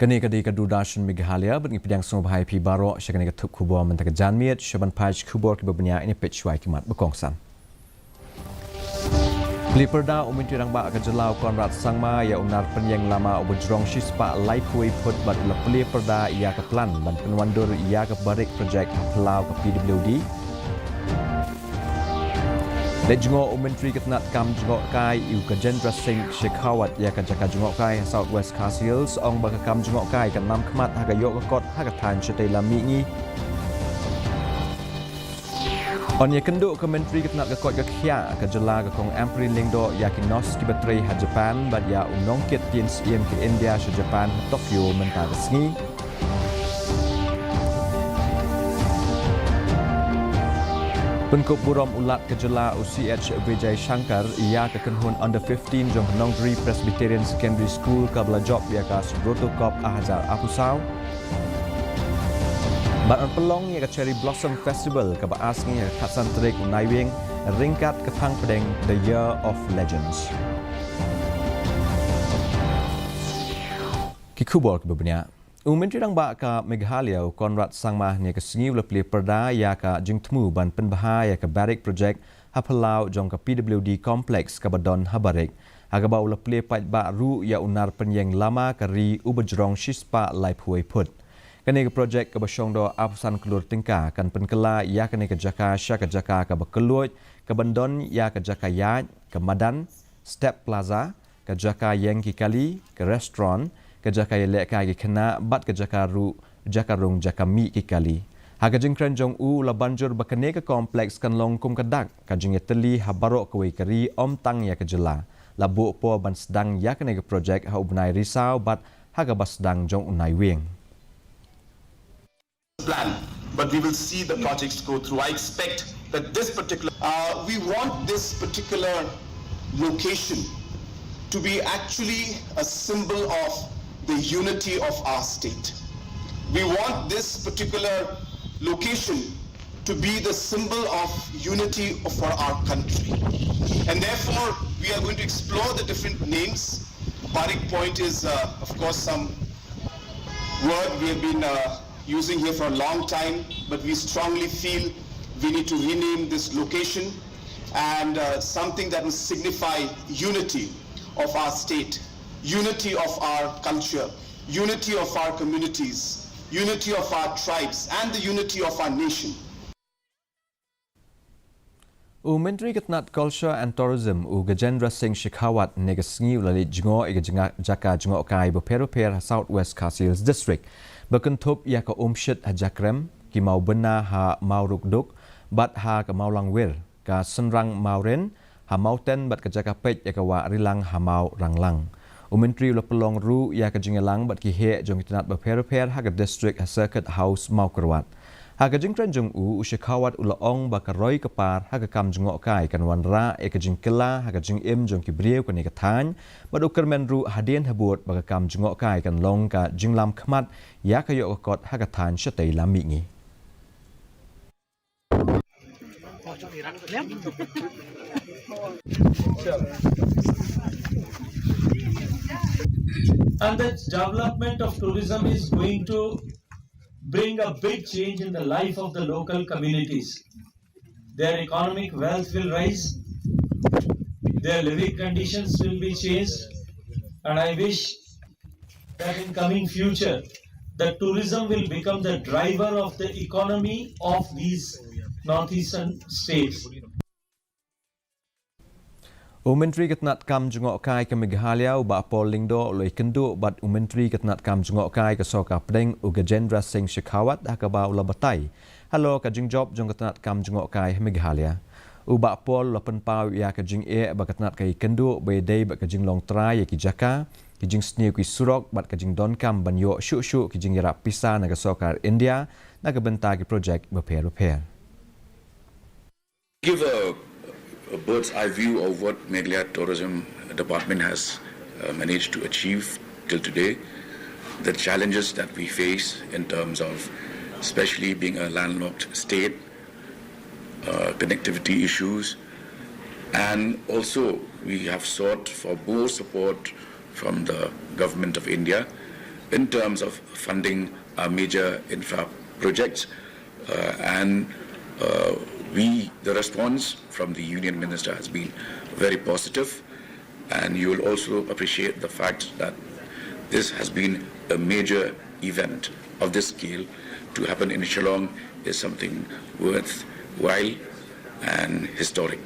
Kani kadi kadudashan Meghalaya bagi pedang sumbai pi baro syakani ketuk kubur mentaka janmiat syaban page kubur kebabnya ini pechwai kimat berkongsan. Beli perda umin tirang ba kejelau konrad sangma ya unar penyeng lama ubujrong shispa laikui put bat ula beli perda ia ke plan dan penwandur ia ke barik projek pelau ke PWD. Lejungo Menteri Ketnat Kam Jungok Kai iu Kajendra Singh Shekhawat ya kan jaka Jungok Kai South West Khasi ong baka Kam Jungok Kai kan nam kemat haga yok kot haga tan syete lami ni. On ya kenduk ke Menteri Ketnat ke kot ke khia ke jela ke kong Ampri Lingdo ya kinos ki bateri ha Japan bat ya unong kit tins iem ke India ke Japan Tokyo mentara sengi. Pengkop buram ulat kejela UCH Vijay Shankar ia ke kenhun under 15 jong Nongdri Presbyterian Secondary School ke belajob ia ke Subroto Kop Ahazar Apusau. Baran pelong ia ke Cherry Blossom Festival ke baasngi ia ke Katsan Terik Unaiwing ringkat ke Pang Pedeng The Year of Legends. Kikubor ke bebenyak. Menteri Rang Ba ke Meghalaya Konrad Sangmah ni ke sengi ula peli perda ya ke jing temu ban penbahaya ke barik projek hapelau jong ke PWD kompleks ke badon habarik. Haga ba ula peli pat ba ru ya unar penyeng lama ke ri ubajrong shispa laip huai put. Kini ke projek ke basyong do apusan kelur tingkah kan penkela ya kini ke jaka sya ke jaka ke bekeluj ke bandon ya ke jaka yaj ke madan step plaza ke jaka yang kikali ke restoran ke jaka yelek kagi kena bat ke jaka ru jaka rung jaka mi kikali haga jingkran jong u la banjur bakane ke kompleks kan long kum kedak ka jing teli habarok ke keri om tang ya ke jela labu po ban sedang ya kene ke projek ha ubnai risau bat haga bas sedang jong unai wing plan, but we will see the projects go through. I expect that this particular we want this particular location to be actually a symbol of the unity of our state. We want this particular location to be the symbol of unity for our country. And therefore, we are going to explore the different names. Barik Point is, of course, some word we have been using here for a long time, but we strongly feel we need to rename this location and something that will signify unity of our state, unity of our culture, unity of our communities, unity of our tribes, and the unity of our nation. Menteri Ketnat Culture and Tourism Gajendra Singh Shekhawat negasngi ulali jingo jaka jingo kai beper South West Khasi District berkentup ia ke umsyit hajakrem ki mau bena ha mau rukduk bat ha ke mau langwir ka senrang mauren ha mau ten bat ke jaka pej ia ke wa rilang ha mau ranglang. Menteri ula pelong ru ia ke jingelang bat ki he jong Ketnat beper ha ke district ha circuit house mau kerwat. Ha ke jingkran jong Shekhawat ula ong ba ke roi kepar ha ke kam jengok kai kan wan ra e ke jingkela ha ke jing im jong ki brieu ke ne ke than bat uker men ru hadien habut ba ke kam jengok kai kan long ka jinglam khmat ya ke yok kot ha ke than shatei lami ngi. And the development of tourism is going to bring a big change in the life of the local communities. Their economic wealth will rise, their living conditions will be changed, and I wish that in coming future, the tourism will become the driver of the economy of these northeastern states. Menteri Ketnat Kam Jungok Kai ke Meghalaya ba Paul Lingdo loi kendu bat Menteri Ketnat Kam Jungok Kai ke soka pedeng Gajendra Singh Shekhawat ka ba ula batai. Halo ka jing job jong Ketnat Kam Jungok Kai Meghalaya. Ba Paul la penpau ya ka jing ba Ketnat kai kendu be dei ba ka jing long trai ki jaka ki jing sniu ki surok bat ka jing don kam ban yo shu ki jing yara pisa na ka soka India na ka benta ki project repair. Give a bird's eye view of what Meghalaya Tourism Department has managed to achieve till today, the challenges that we face in terms of especially being a landlocked state, connectivity issues, and also we have sought for more support from the Government of India in terms of funding our major infra projects, and the response from the Union Minister has been very positive, and you will also appreciate the fact that this has been a major event of this scale to happen in Shillong is something worthwhile and historic.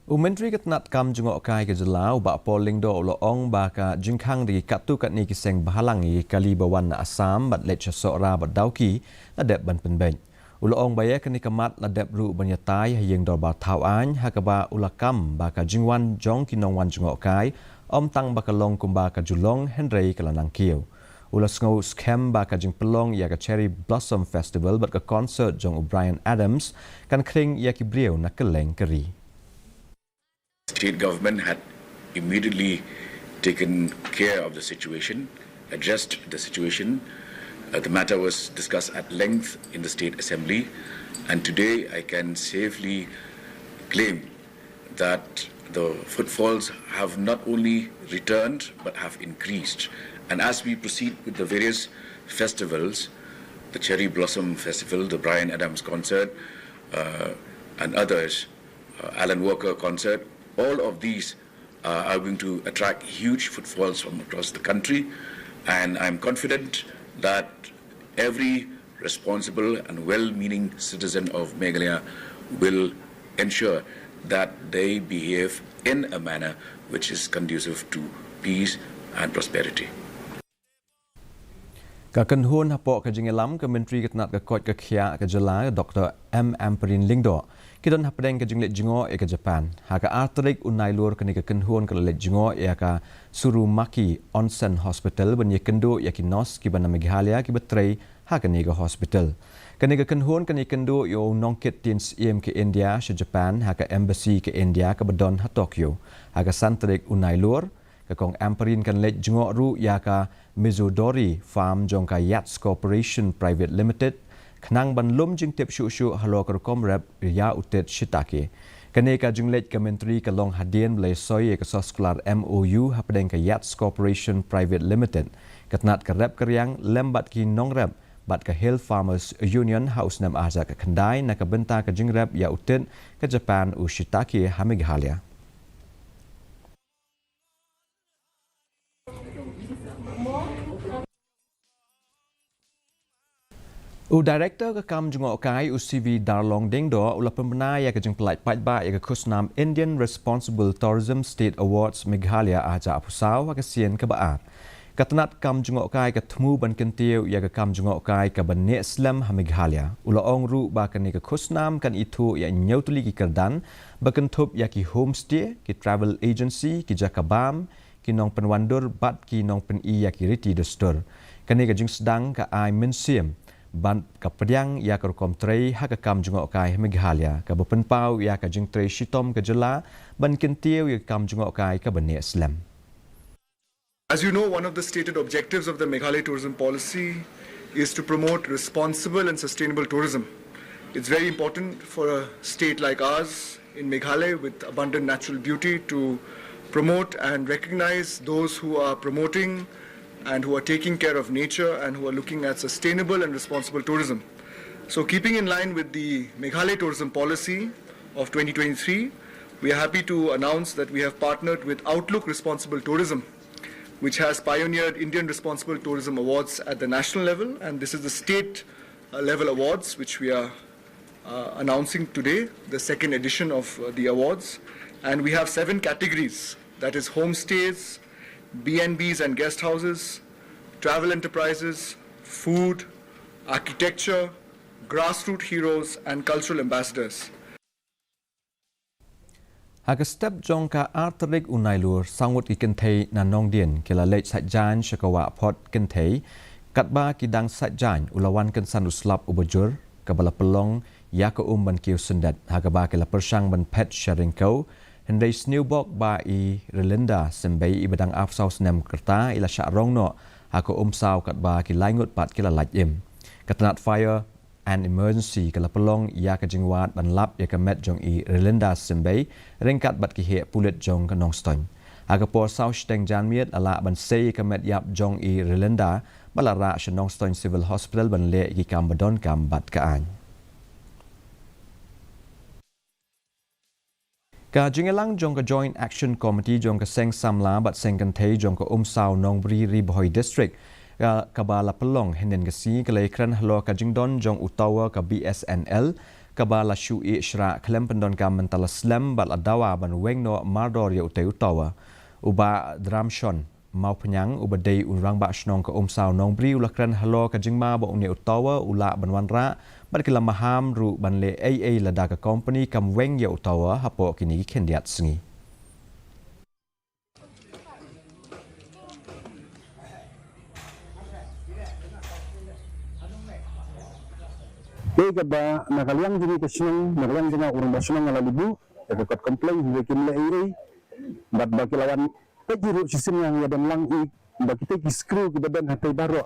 Menteri Ketenat Kam Jungok Kai ke Jelau ba polling do lo ong ba ka jingkhang di katu kat ni kiseng bahalangi kali bawan na Assam bat let sora bat dauki la dep ban penben. Ulo ong baya kini kemat la dep ru banyatai hayeng dor ba thau an hakaba ulakam ba ka jingwan jong kinong wan Jungok Kai om tang ba kalong kumba ka julong Henry kalanang kieu. Ula sngo scam ba ka jing pelong ya ka Cherry Blossom Festival bat ka concert jong Brian Adams kan kring ya ki brieu na keleng keri. State government had immediately taken care of the situation, addressed the situation. The matter was discussed at length in the State Assembly, and today I can safely claim that the footfalls have not only returned but have increased. And as we proceed with the various festivals, the Cherry Blossom Festival, the Brian Adams concert, and others, Alan Walker concert, all of these are going to attract huge footfalls from across the country, and I'm confident that every responsible and well-meaning citizen of Meghalaya will ensure that they behave in a manner which is conducive to peace and prosperity. Kakenhun hapok ka jingelam ke Menteri Ketenat ke Kot ke Khia ke Jela Dr. M. Amperin Lingdo kidon hapdeng ke jinglet jingo e ke Japan haka artrik unai lur ke ni kenhun ke let jingo e ka Surumaki Onsen Hospital benye kendo ya kinos ki bana Meghalaya ki betrei haka ni ke hospital ke ni kenhun ke ni kendo yo nongkit tins em ke India se Japan haka embassy ke India ke bedon ha Tokyo haka santrik unai lur ke kong Amperin kan let jingo ru ya ka Mizodori Farm Jongka Yachts Corporation Private Limited Knang ban lum jing tip shu halo kerkom rap ya utet shitake. Kane ka jinglet ke menteri ke long hadien blai soy ke sosklar MOU hapdeng ke Yachts Corporation Private Limited. Ketnat ke rap keryang lembat ki nong rap bat ke Hill Farmers Union House nam aja ke kendai na ke benta ke jing rap ya utet ke Japan u shitake ha Meghalaya. Director ke Kam Jungok Kai UCV Darlong Dingdo ula pembina ya ke jeng pelait pai ba ya ke khusnam Indian Responsible Tourism State Awards Meghalaya aja apusau ke sien ke baat. Ketenat Kam Jungok Kai ke temu ban kentiu ya ke Kam Jungok Kai ke ban ne Islam ha Meghalaya. Ula ong ru ba ke ni ke khusnam kan itu ya nyautuli ki kerdan bakentup ya ki homestay ki travel agency ki jakabam ki nong penwandur bat ki nong pen i ya ki riti dostur. Kani ke jeng sedang ke ai mensim ban kapediang ya ke kom trei ha ke Kam Jungok Kai Meghalaya ke bepenpau ya ke jing trei shitom ke Jela ban kentiu ya Kam Jungok Kai ke bani Islam. As you know, one of the stated objectives of the Meghalaya tourism policy is to promote responsible and sustainable tourism. It's very important for a state like ours in Meghalaya with abundant natural beauty to promote and recognize those who are promoting and who are taking care of nature and who are looking at sustainable and responsible tourism. So keeping in line with the Meghalaya tourism policy of 2023, we are happy to announce that we have partnered with Outlook Responsible Tourism, which has pioneered Indian Responsible Tourism Awards at the national level, and this is the state level awards which we are announcing today, the second edition of the awards. And we have 7 categories, that is homestays, B&Bs and guest houses, travel enterprises, food, architecture, grassroots heroes and cultural ambassadors. Haka step jongka arterik unailur sangut ikan thei na nong dien kila lech sajjan shakawa pot kan thei katba kidang sajjan ulawan kan sandu slap ubajur kabala pelong ya ke ban kiu sendat haka ba kila persang ban pet sharing kau Hendai snewbok ba i relinda sembei i bedang afsau senem kerta ila syak rongno haka sau kat ba ki laingut pat kila laj im. Ketenat fire and emergency kala pelong ya ke jingwat ban lap ya ke met jong i relinda sembei ringkat bat ki he pulit jong ke nong stony. Agapor South Teng Janmiet ala ban sei kamet yap jong I Relenda balara Shenong Stone Civil Hospital ban le gi kam badon kam bat kaan. Ka jingelang jong ka Joint Action Committee jong ka Seng Samla bat Seng kan thei jong ka Sao Nong Bri Ribohoi District ka bala pelong henen ka si ka lekran halo ka jingdon jong utawa ka BSNL ka bala shu I shra klem pendon ka mentala slam bat adawa ban wengno mardor ya utawa uba dramshon mau penyang uba dei unrang ba shnong ka Sao Nong Bri ulakran halo ka jingma ba unia utawa ula ban wanra bat kila maham ru ban le AA lada ka company kam weng ya utawa hapo kini kendiat sengi. Ba nakaliang jini kesyong nakaliang jina urang basunang ala libu ekot komplain bikin le iri bat bakilawan pejiru sistem yang ya dan lang I bak kita ki screw ke badan hatai baro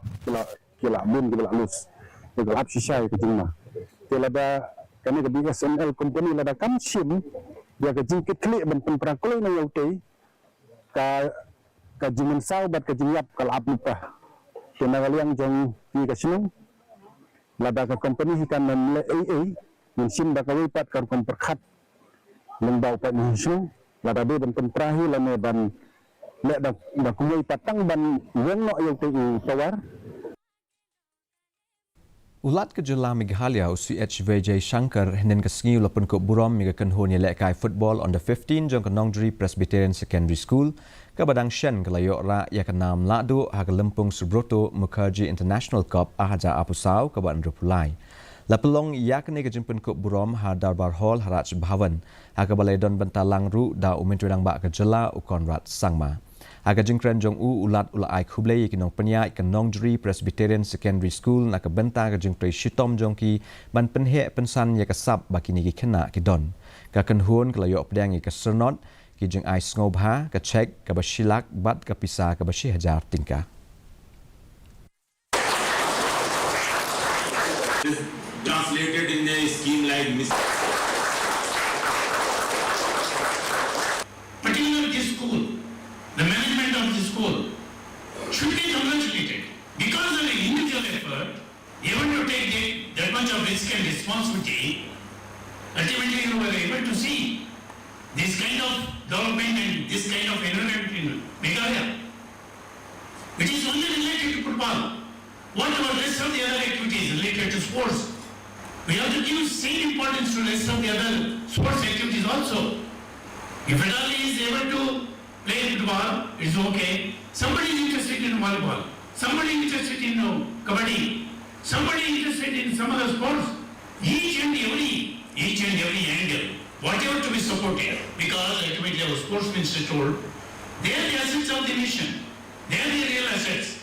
kila bun kila lus kila apsisai ke jingma telada kami ke BSNL company lada kan sim dia ke jingkit klik ban penprakul na yaute ka jingan sau bat ke jingyap kala aplupa kenakaliang jong ki kesyong lada ka company hikan le AA mensin bakawai pat kar kon perkhat lembau pat hisu lada be ban pentrahi lame ban le da kumai patang ban wengno yo te tawar Ulat ke jela Meghalaya UCHVJ Shankar henen ke sengi ulapun ko burom mega kenhon ye lekai football on the 15 jong Kanongdri Presbyterian Secondary School ke badang shen ke layok ra ya ke nam ladu ha ke lempung Subroto Mukherjee International Cup ahaja apusau ke ban rupulai lapelong ya ke ne ke jempun ko burom ha Darbar Hall Haraj Bhavan ha ke balai don bentalang ru da umentredang ba ke jela ukonrat sangma Aga jingkran jong ulat ulai khublei kinong penya Kanongdri Presbyterian Secondary School nak benta ka jingpre shitom jongki ban penhe pensan ya kasap bakini ki kena ki don ka kenhun kelayo pedang ki sernot ki jing ai ngobha ka check ka bashilak bat ka pisa ka bashi hajar tingka translated in a scheme like this. Particularly this school, the management of this school should be congratulated because of the individual effort, even to take that much of risk and responsibility. Ultimately, you were able to see this kind of development and this kind of environment in Meghalaya, which is only related to football. What about the rest of the other activities related to sports? We have to give same importance to the rest of the other sports activities also. If at all he is able to play football, it's okay. Somebody is interested in volleyball. Somebody is interested in kabaddi. Somebody is interested in some other sports. Each and every angle, whatever to be supported, because ultimately our sports minister told, they are the assets of the nation. They are the real assets.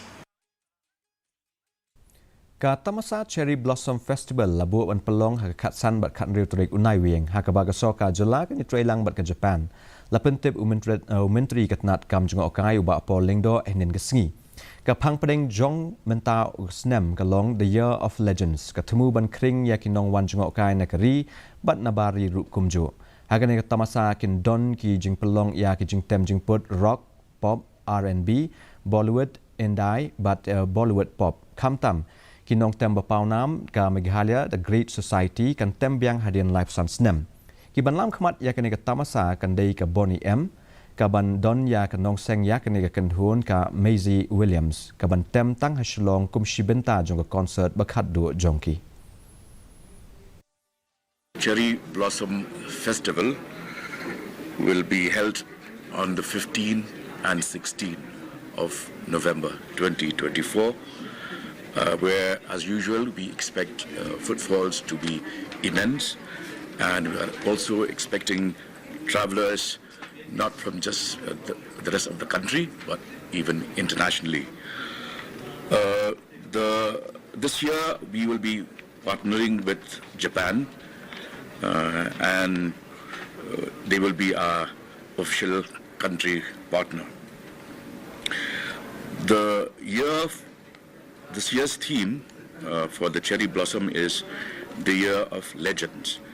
Ka Tamasa Cherry Blossom Festival labu ban pelong ha khatsan bat khat riu turik unai wieng ha ka baga soka jela ka ni trailang bat ka Japan la pentip umentri katnat kam jong okai uba pol lingdo enin gesngi ka phang pedeng jong menta snem ka long the year of legends ka thumu ban kring ya kinong wan jong okai na kari bat nabari ru kumjo ha ka ni ka Tamasa kin don ki jing pelong ya ki jing tem jing put rock pop R&B Bollywood Indai bat Bollywood pop kamtam kinong tem bapau nam ka Meghalaya the Great Society kan tem biang hadian live sans nem ki ban lam khmat ya kani ka Tamasa kan dei ka Bonnie M ka ban don ya kanong seng ya kani ka kenhun ka Maisie Williams ka ban tem tang hashlong kum shibenta jong ka concert bakhat du jongki Cherry Blossom Festival will be held on the 15th and 16th of November 2024. Where, as usual, we expect footfalls to be immense, and we are also expecting travelers not from just the rest of the country, but even internationally. This year, we will be partnering with Japan, and they will be our official country partner. This year's theme for the Cherry Blossom is the Year of Legends.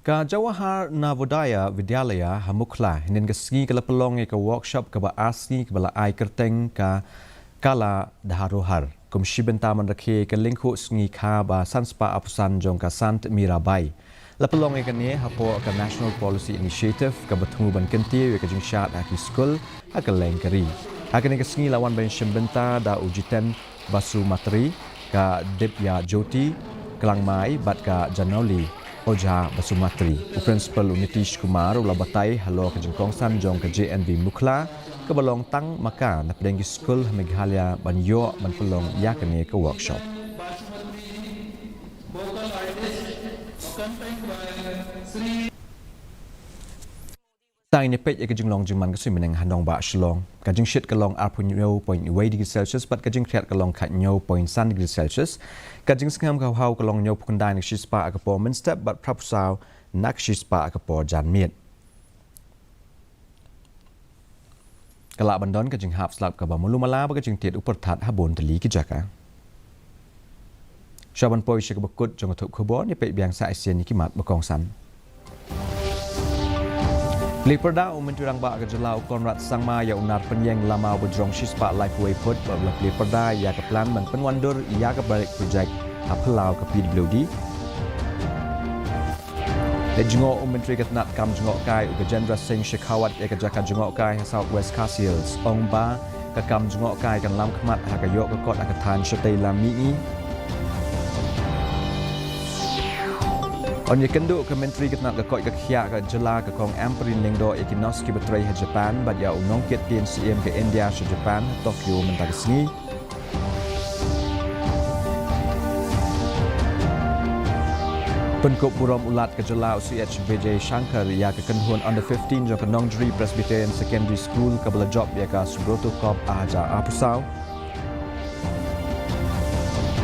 Ka Jawahar Navodaya Vidyalaya Hamukla hinin ka sngi kala pelong ka workshop ka ba asni ka bala ai kerteng ka kala daharohar komisi bentaman rakhe ka lingku sngi kha ba sanspa apusan jong ka Sant Mirabai la pelong ka ne hapo ka National Policy Initiative ka batmu ban kenti ka jing shat aki school ha ka lengkari akan ka sngi lawan ban shimbenta da ujiten basu matri ka Dipya Joti Kelangmai bat ka Janoli Oja Basumatri, Principal Unitish Kumar ula batai halo ke jengkong san jong ke JNB Mukla ke balong tang maka na pedenggi school Meghalaya banyo manpelong yakane ke workshop. Tay ni pet ke jenglong jengman ke sumeneng handong ba shlong ka jeng shit ke long 0.8 degree Celsius bat ka jeng khiat ke long khat 0.1 degree Celsius ka jeng sngam ka hau ke long 0.9 degree spa ke por min step bat prapsau nak spa ke por jan miet kala bandon ka jeng hap slap ka ba mulu mala ba ka jeng tiet upar that habon teli ki jaka shaban poi she ka bakut jong thup khobon ni pe biang sa asian ni kimat bakong san Liperda umenturang ba ke jelau konrat sangma ya unar penyeng lama bejrong shispa lifeway put babla liperda ya ke plan man penwandur ya ke balik projek apelau ke PWD le jengo umentri ke nak kam jengo kai ke Jendra Singh Shekhawat ya ke jaka jengo kai South West Khasi ong ba ke kam jengo kai kan lam khmat ha ke yok ke kot ke than shetei lam mi On ye kendo ke menteri ke nak ke koi ke khia ke jela ke kong Amperin Lingdo Ekinos ki betrai ha Japan bat ya unong ket tin CM ke India se Japan Tokyo mentari sngi Penkop buram ulat ke jela UCH BJ Shankar ya ke kenhun under 15 jong ke Nongjri Presbyterian Secondary School ke bela job ya ke Subroto Kop aja apusau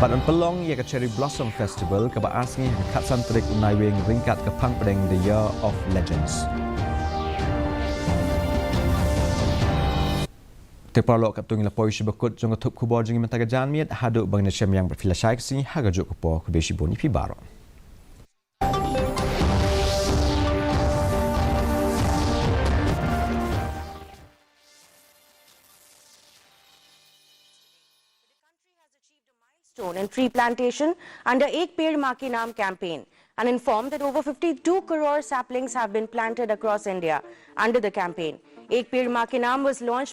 Pada pelong ia ke Cherry Blossom Festival ke baasngi ke Katsan Trik Unai Wing ringkat ke Pang Pedeng The Year of Legends. Tepalok kat tungi lapoi shibakut jong tup kubor jing mentaga janmiet haduk bang nesem yang berfilasai kesini hagajuk kupo kubeshi boni pi baro. And tree plantation under Ek Ped Maa Ke Naam campaign and informed that over 52 crore saplings have been planted across India under the campaign. Ek Ped Maa Ke Naam was launched